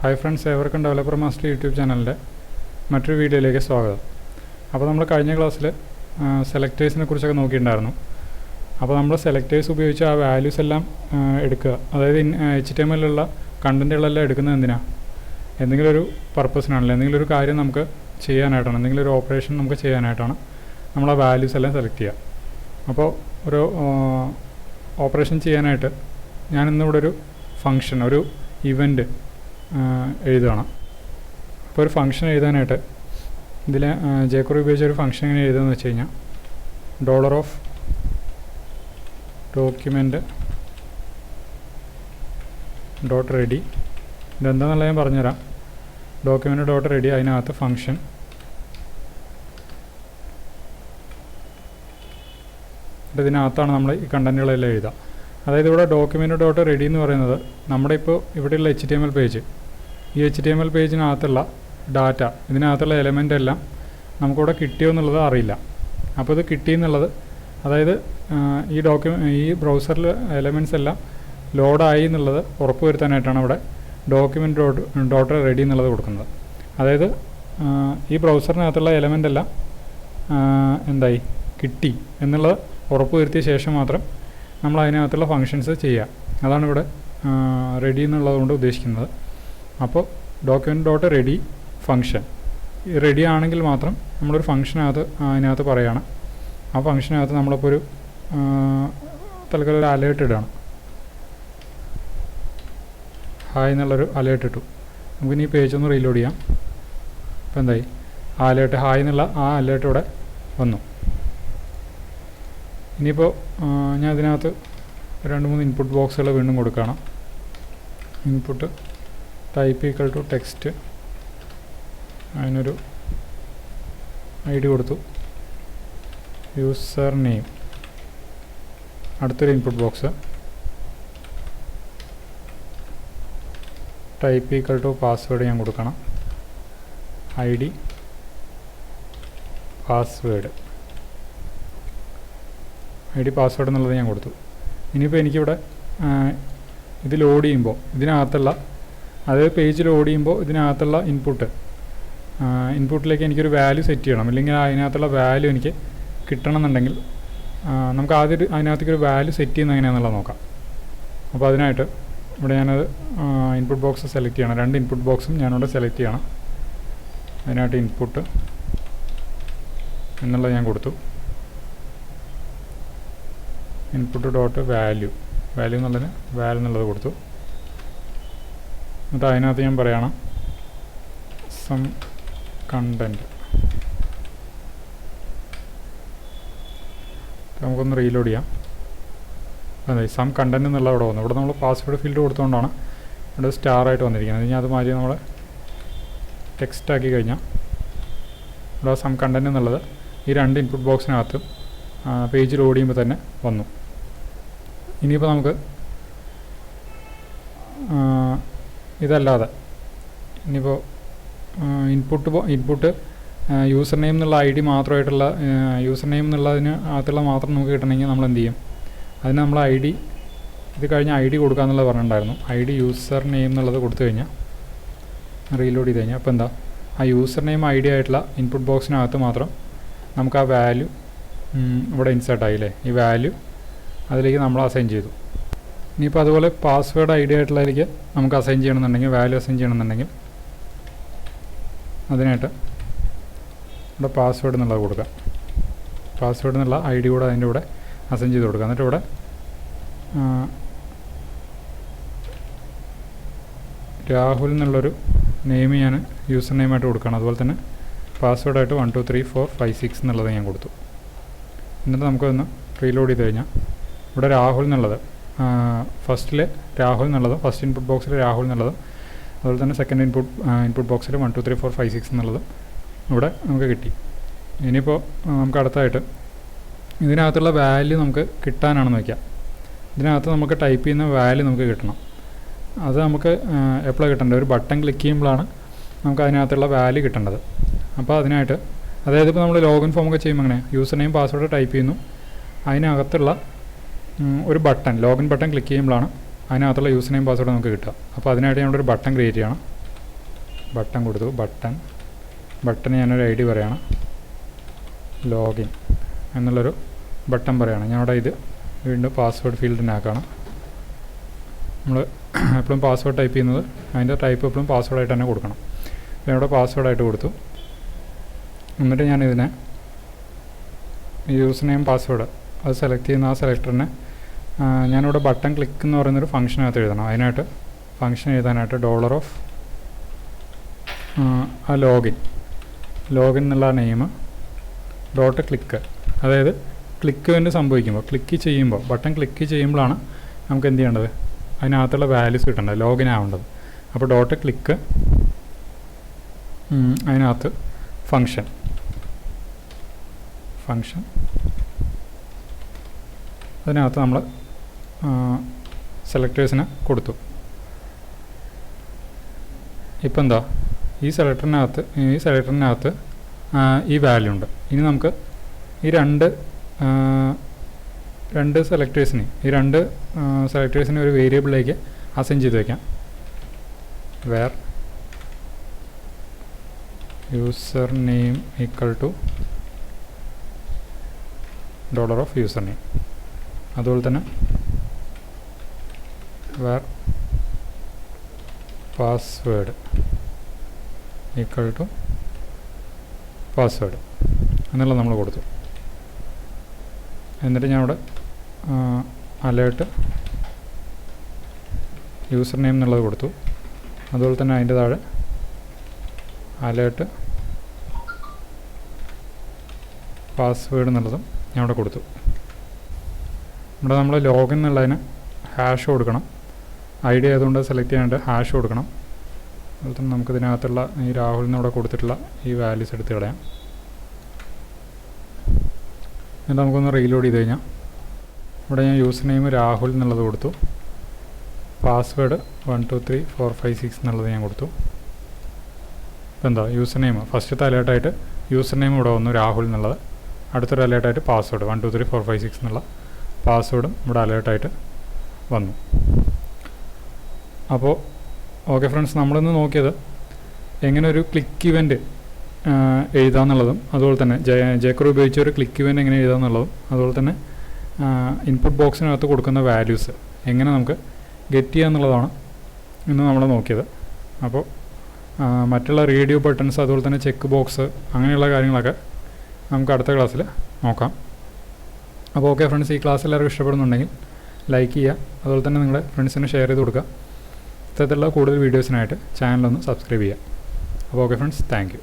Hi friends, ഏവർക്കും developer master YouTube ചാനലിൻ്റെ മറ്റൊരു വീഡിയോയിലേക്ക് സ്വാഗതം. അപ്പോൾ നമ്മൾ കഴിഞ്ഞ ക്ലാസ്സിൽ സെലക്ടേഴ്സിനെ കുറിച്ചൊക്കെ നോക്കിയിട്ടുണ്ടായിരുന്നു. അപ്പോൾ നമ്മൾ സെലക്ടേഴ്സ് ഉപയോഗിച്ച് ആ വാല്യൂസ് എല്ലാം എടുക്കുക. അതായത് HTML കണ്ടൻറ്റുകളെല്ലാം എടുക്കുന്നത് എന്തിനാണ്? എന്തെങ്കിലും ഒരു പർപ്പസിനാണല്ലോ, എന്തെങ്കിലും ഒരു കാര്യം നമുക്ക് ചെയ്യാനായിട്ടാണ്, എന്തെങ്കിലും ഒരു ഓപ്പറേഷൻ നമുക്ക് ചെയ്യാനായിട്ടാണ് നമ്മൾ ആ വാല്യൂസ് എല്ലാം സെലക്ട് ചെയ്യുക. അപ്പോൾ ഒരു ഓപ്പറേഷൻ ചെയ്യാനായിട്ട് ഞാൻ ഇന്നിവിടെ ഒരു ഫങ്ഷൻ, ഒരു ഇവൻറ്റ് എഴുതുകയാണ്. അപ്പോൾ ഒരു ഫംഗ്ഷൻ എഴുതാനായിട്ട് ഇതിൽ JQuery ഉപയോഗിച്ച ഒരു ഫംഗ്ഷൻ എങ്ങനെ എഴുതുകയെന്ന് വെച്ച് കഴിഞ്ഞാൽ $document .ready ഇതെന്താണെന്നുള്ള ഞാൻ പറഞ്ഞുതരാം. document .ready അതിനകത്ത് ഫംഗ്ഷൻ ഇതിനകത്താണ് നമ്മൾ ഈ കണ്ടൻറ്റുകളെല്ലാം എഴുതുക. അതായത് ഇവിടെ document.ready എന്ന് പറയുന്നത് നമ്മുടെ ഇപ്പോൾ ഇവിടെയുള്ള HTML പേജ്, ഈ HTML പേജിനകത്തുള്ള ഡാറ്റ, ഇതിനകത്തുള്ള എലമെൻ്റ് എല്ലാം നമുക്കിവിടെ കിട്ടിയോ എന്നുള്ളത് അറിയില്ല. അപ്പോൾ ഇത് കിട്ടിയെന്നുള്ളത്, അതായത് ഈ ബ്രൗസറിൽ എലമെൻറ്റ്സ് എല്ലാം ലോഡായി എന്നുള്ളത് ഉറപ്പ് വരുത്താനായിട്ടാണ് ഇവിടെ document.ready എന്നുള്ളത് കൊടുക്കുന്നത്. അതായത് ഈ ബ്രൗസറിനകത്തുള്ള എലമെൻ്റ് എല്ലാം എന്തായി കിട്ടി എന്നുള്ളത് ഉറപ്പ് വരുത്തിയ ശേഷം മാത്രം നമ്മൾ അതിനകത്തുള്ള ഫങ്ഷൻസ് ചെയ്യുക. അതാണ് ഇവിടെ റെഡി എന്നുള്ളത് കൊണ്ട് ഉദ്ദേശിക്കുന്നത്. അപ്പോൾ document.ready ഫങ്ഷൻ റെഡി ആണെങ്കിൽ മാത്രം നമ്മളൊരു ഫങ്ഷനകത്ത് അതിനകത്ത് പറയുകയാണ്. ആ ഫങ്ഷനകത്ത് നമ്മളിപ്പോൾ ഒരു തൽക്കാലം ഒരു അലേർട്ട് ഇടുകയാണ്. ഹായ് എന്നുള്ളൊരു അലേർട്ട് ഇട്ടു. നമുക്കിനി ഈ പേജ് ഒന്ന് റീലോഡ് ചെയ്യാം. അപ്പോൾ എന്തായി, ആ അലേർട്ട് ഹായ് എന്നുള്ള ആ അലേർട്ട് ഇവിടെ വന്നു. ഇനിയിപ്പോൾ ഞാൻ ഇതിനകത്ത് 2-3 ഇൻപുട്ട് ബോക്സുകൾ വീണ്ടും കൊടുക്കണം. Input type equal to text, അതിനൊരു ID കൊടുത്തു. യൂസർ നെയിം, അടുത്തൊരു input box type equal to password ഞാൻ കൊടുക്കണം. ID പാസ്വേഡ് എന്നുള്ളത് ഞാൻ കൊടുത്തു. ഇനിയിപ്പോൾ എനിക്കിവിടെ ഇത് ലോഡ് ചെയ്യുമ്പോൾ ഇതിനകത്തുള്ള, അതായത് പേജ് ലോഡ് ചെയ്യുമ്പോൾ ഇതിനകത്തുള്ള ഇൻപുട്ടിലേക്ക് എനിക്കൊരു വാല്യൂ സെറ്റ് ചെയ്യണം. അല്ലെങ്കിൽ അതിനകത്തുള്ള വാല്യൂ എനിക്ക് കിട്ടണമെന്നുണ്ടെങ്കിൽ നമുക്ക് ആദ്യം അതിനകത്തേക്ക് ഒരു വാല്യൂ സെറ്റ് ചെയ്യുന്നത് എങ്ങനെയാണെന്നുള്ളത് നോക്കാം. അപ്പോൾ അതിനായിട്ട് ഇവിടെ ഞാനത് ഇൻപുട്ട് ബോക്സ് സെലക്ട് ചെയ്യണം. 2 ഇൻപുട്ട് ബോക്സും ഞാനിവിടെ സെലക്ട് ചെയ്യണം. അതിനായിട്ട് ഇൻപുട്ട് എന്നുള്ളത് ഞാൻ കൊടുത്തു. ഇൻപുട്ട് വാല്യൂ എന്നുള്ളതിന് വാല്യൂ എന്നുള്ളത് കൊടുത്തു. എന്നിട്ട് അതിനകത്ത് ഞാൻ പറയണം സം കണ്ടൻറ്റ്. നമുക്കൊന്ന് റീലോഡ് ചെയ്യാം. അതെ, സം കണ്ടൻറ്റ് എന്നുള്ള അവിടെ വന്നു. ഇവിടെ നമ്മൾ പാസ്വേഡ് ഫീൽഡ് കൊടുത്തുകൊണ്ടാണ് ഇവിടെ സ്റ്റാറായിട്ട് വന്നിരിക്കുന്നത്. ഇനി അത് മാറ്റി നമ്മൾ ടെക്സ്റ്റ് ആക്കി കഴിഞ്ഞാൽ ഇവിടെ സം കണ്ടൻറ്റ് എന്നുള്ളത് ഈ 2 ഇൻപുട്ട് ബോക്സിനകത്ത് പേജ് ലോഡ് ചെയ്യുമ്പോൾ തന്നെ വന്നു. ഇനിയിപ്പോൾ നമുക്ക് ഇതല്ലാതെ ഇനിയിപ്പോൾ ഇൻപുട്ട് യൂസർ നെയിം എന്നുള്ള ID മാത്രമായിട്ടുള്ള, യൂസർ നെയിം എന്നുള്ളതിന് അകത്തുള്ള മാത്രം നമുക്ക് കിട്ടണമെങ്കിൽ നമ്മൾ എന്ത് ചെയ്യും? അതിന് നമ്മൾ ഇത് കഴിഞ്ഞ് ID കൊടുക്കാമെന്നുള്ളത് പറഞ്ഞിട്ടുണ്ടായിരുന്നു. ID യൂസർ നെയിം എന്നുള്ളത് കൊടുത്തു കഴിഞ്ഞാൽ റീലോഡ് ചെയ്ത് കഴിഞ്ഞാൽ അപ്പോൾ എന്താ, ആ യൂസർ നെയിം ID ആയിട്ടുള്ള ഇൻപുട്ട് ബോക്സിനകത്ത് മാത്രം നമുക്ക് ആ വാല്യൂ ഇവിടെ ഇൻസേർട്ട് ആയില്ലേ. ഈ വാല്യൂ അതിലേക്ക് നമ്മൾ അസൈൻ ചെയ്തു. ഇനിയിപ്പോൾ അതുപോലെ പാസ്വേഡ് ID ആയിട്ടുള്ളതിലേക്ക് നമുക്ക് അസൈൻ ചെയ്യണമെന്നുണ്ടെങ്കിൽ, വാല്യൂ അസൈൻ ചെയ്യണമെന്നുണ്ടെങ്കിൽ അതിനായിട്ട് ഇവിടെ പാസ്വേഡ് എന്നുള്ളത് കൊടുക്കുക. പാസ്വേഡ് എന്നുള്ള ID കൂടെ അതിൻ്റെ കൂടെ അസൈൻ ചെയ്ത് കൊടുക്കുക. എന്നിട്ട് ഇവിടെ രാഹുൽ എന്നുള്ളൊരു നെയിം ഞാൻ യൂസർ നെയിമായിട്ട് കൊടുക്കുകയാണ്. അതുപോലെ തന്നെ പാസ്വേഡായിട്ട് 1 2 3 4 5 6 എന്നുള്ളത് ഞാൻ കൊടുത്തു. എന്നിട്ട് നമുക്കൊന്ന് റീലോഡ് ചെയ്ത് കഴിഞ്ഞാൽ ഇവിടെ രാഹുൽ എന്നുള്ളത് ഫസ്റ്റിൽ രാഹുൽ എന്നുള്ളതും, ഫസ്റ്റ് ഇൻപുട്ട് ബോക്സിൽ രാഹുൽ എന്നുള്ളതും, അതുപോലെ തന്നെ സെക്കൻഡ് ഇൻപുട്ട് ബോക്സിൽ 1 2 3 4 5 6 എന്നുള്ളതും ഇവിടെ നമുക്ക് കിട്ടി. ഇനിയിപ്പോൾ നമുക്ക് അടുത്തായിട്ട് ഇതിനകത്തുള്ള വാല്യൂ നമുക്ക് കിട്ടാനാണെന്ന് വയ്ക്കാം. ഇതിനകത്ത് നമുക്ക് ടൈപ്പ് ചെയ്യുന്ന വാല്യൂ നമുക്ക് കിട്ടണം. അത് നമുക്ക് എപ്പോഴാണ് കിട്ടേണ്ടത്? ഒരു ബട്ടൺ ക്ലിക്ക് ചെയ്യുമ്പോഴാണ് നമുക്ക് അതിനകത്തുള്ള വാല്യൂ കിട്ടേണ്ടത്. അപ്പോൾ അതിനായിട്ട്, അതായത് ഇപ്പോൾ നമ്മൾ ലോഗിൻ ഫോമൊക്കെ ചെയ്യുമ്പോൾ അങ്ങനെ യൂസർ നെയിം പാസ്വേഡ് ടൈപ്പ് ചെയ്യുന്നു, അതിനകത്തുള്ള ഒരു ബട്ടൺ, ലോഗിൻ ബട്ടൺ ക്ലിക്ക് ചെയ്യുമ്പോഴാണ് അതിനകത്തുള്ള യൂസർ നെയിം പാസ്വേഡ് നമുക്ക് കിട്ടുക. അപ്പോൾ അതിനായിട്ട് ഞാനൊരു ബട്ടൺ ക്രിയേറ്റ് ചെയ്യണം. ബട്ടൺ കൊടുത്തു. ബട്ടൺ ഞാനൊരു ഐ ഡി പറയുകയാണ്, ലോഗിൻ എന്നുള്ളൊരു ബട്ടൺ പറയുകയാണ്. ഞാനിവിടെ ഇത് വീണ്ടും പാസ്വേഡ് ഫീൽഡിനാക്കാണ്. നമ്മൾ എപ്പോഴും പാസ്വേഡ് ടൈപ്പ് ചെയ്യുന്നത് അതിൻ്റെ ടൈപ്പ് എപ്പോഴും പാസ്വേഡായിട്ട് തന്നെ കൊടുക്കണം. അപ്പോൾ ഇവിടെ പാസ്വേഡായിട്ട് കൊടുത്തു. എന്നിട്ട് ഞാനിതിനെ യൂസർ നെയിം പാസ്വേഡ് അത് സെലക്ട് ചെയ്യുന്ന ആ സെലക്ടറിനെ ഞാനിവിടെ ബട്ടൺ ക്ലിക്ക് എന്ന് പറയുന്നൊരു ഫംഗ്ഷനകത്ത് എഴുതണം. അതിനായിട്ട് ഫംഗ്ഷൻ എഴുതാനായിട്ട് $, ആ ലോഗിൻ എന്നുള്ള നെയിം .click, അതായത് ക്ലിക്ക് വേണ്ടി സംഭവിക്കുമ്പോൾ ബട്ടൺ ക്ലിക്ക് ചെയ്യുമ്പോഴാണ് നമുക്ക് എന്ത് ചെയ്യേണ്ടത്, അതിനകത്തുള്ള വാല്യൂസ് കിട്ടേണ്ടത്, ലോഗിൻ ആവേണ്ടത്. അപ്പോൾ .click അതിനകത്ത് ഫംഗ്ഷൻ അതിനകത്ത് നമ്മൾ സെലക്ടേഴ്സിന് കൊടുത്തു. ഇപ്പം എന്താ, ഈ സെലക്ടറിനകത്ത് ഈ വാല്യൂ ഉണ്ട്. ഇനി നമുക്ക് ഈ രണ്ട് സെലക്ടേഴ്സിനെ ഒരു വേരിയബിളിലേക്ക് അസൈൻ ചെയ്ത് വയ്ക്കാം. Var user name equal to $username. അതുപോലെ തന്നെ var password equal to password എന്നുള്ളത് നമ്മൾ കൊടുത്തു. എന്നിട്ട് ഞാൻ ഇവിടെ അലേർട്ട് യൂസർ നെയിം എന്നുള്ളത് കൊടുത്തു. അതുപോലെ തന്നെ അതിൻ്റെ താഴെ അലേർട്ട് പാസ്വേഡ് എന്നുള്ളതും ഞാൻ ഇവിടെ കൊടുത്തു. ഇവിടെ നമ്മൾ ലോഗിൻ എന്നുള്ളതിന് ഹാഷ് കൊടുക്കണം. ഐ ഡി ആയതുകൊണ്ട് സെലക്ട് ചെയ്യാനായിട്ട് ഹാഷ് കൊടുക്കണം. അതുപോലെ തന്നെ നമുക്കിതിനകത്തുള്ള ഈ രാഹുലിന് ഇവിടെ കൊടുത്തിട്ടുള്ള ഈ വാല്യൂസ് എടുത്ത് കളയാം. എന്നിട്ട് നമുക്കൊന്ന് റീലോഡ് ചെയ്ത് കഴിഞ്ഞാൽ ഇവിടെ ഞാൻ യൂസർ നെയിം രാഹുൽ എന്നുള്ളത് കൊടുത്തു. പാസ്വേഡ് 123456 എന്നുള്ളത് ഞാൻ കൊടുത്തു. ഇപ്പം എന്താ, യൂസർ നെയിം ഫസ്റ്റത്തെ അലേർട്ടായിട്ട് യൂസർ നെയിം ഇവിടെ വന്നു രാഹുൽ എന്നുള്ളത്. അടുത്തൊരു അലേർട്ടായിട്ട് പാസ്വേഡ് 123456 എന്നുള്ള പാസ്വേഡും ഇവിടെ അലേർട്ടായിട്ട് വന്നു. അപ്പോൾ ഓക്കെ ഫ്രണ്ട്സ്, നമ്മളിന്ന് നോക്കിയത് എങ്ങനെ ഒരു ക്ലിക്ക് ഇവൻറ്റ് എഴുതാമെന്നുള്ളതും അതുപോലെ തന്നെ JQuery ഉപയോഗിച്ച് ഒരു ക്ലിക്ക് ഇവൻറ്റ് എങ്ങനെ എഴുതാമെന്നുള്ളതും അതുപോലെ തന്നെ ഇൻപുട്ട് ബോക്സിനകത്ത് കൊടുക്കുന്ന വാല്യൂസ് എങ്ങനെ നമുക്ക് ഗെറ്റ് ചെയ്യുക എന്നുള്ളതാണ് ഇന്ന് നമ്മൾ നോക്കിയത്. അപ്പോൾ മറ്റുള്ള റേഡിയോ ബട്ടൺസ് അതുപോലെ തന്നെ ചെക്ക് ബോക്സ് അങ്ങനെയുള്ള കാര്യങ്ങളൊക്കെ നമുക്ക് അടുത്ത ക്ലാസ്സിൽ നോക്കാം. അപ്പോൾ ഓക്കെ ഫ്രണ്ട്സ്, ഈ ക്ലാസ് എല്ലാവർക്കും ഇഷ്ടപ്പെടുന്നുണ്ടെങ്കിൽ ലൈക്ക് ചെയ്യുക, അതുപോലെ തന്നെ നിങ്ങളുടെ ഫ്രണ്ട്സിന് ഷെയർ ചെയ്ത് കൊടുക്കുക. ഇത്തരത്തിലുള്ള കൂടുതൽ വീഡിയോസിനായിട്ട് ചാനലൊന്ന് സബ്സ്ക്രൈബ് ചെയ്യുക. അപ്പോൾ ഓക്കെ ഫ്രണ്ട്സ്, താങ്ക് യു.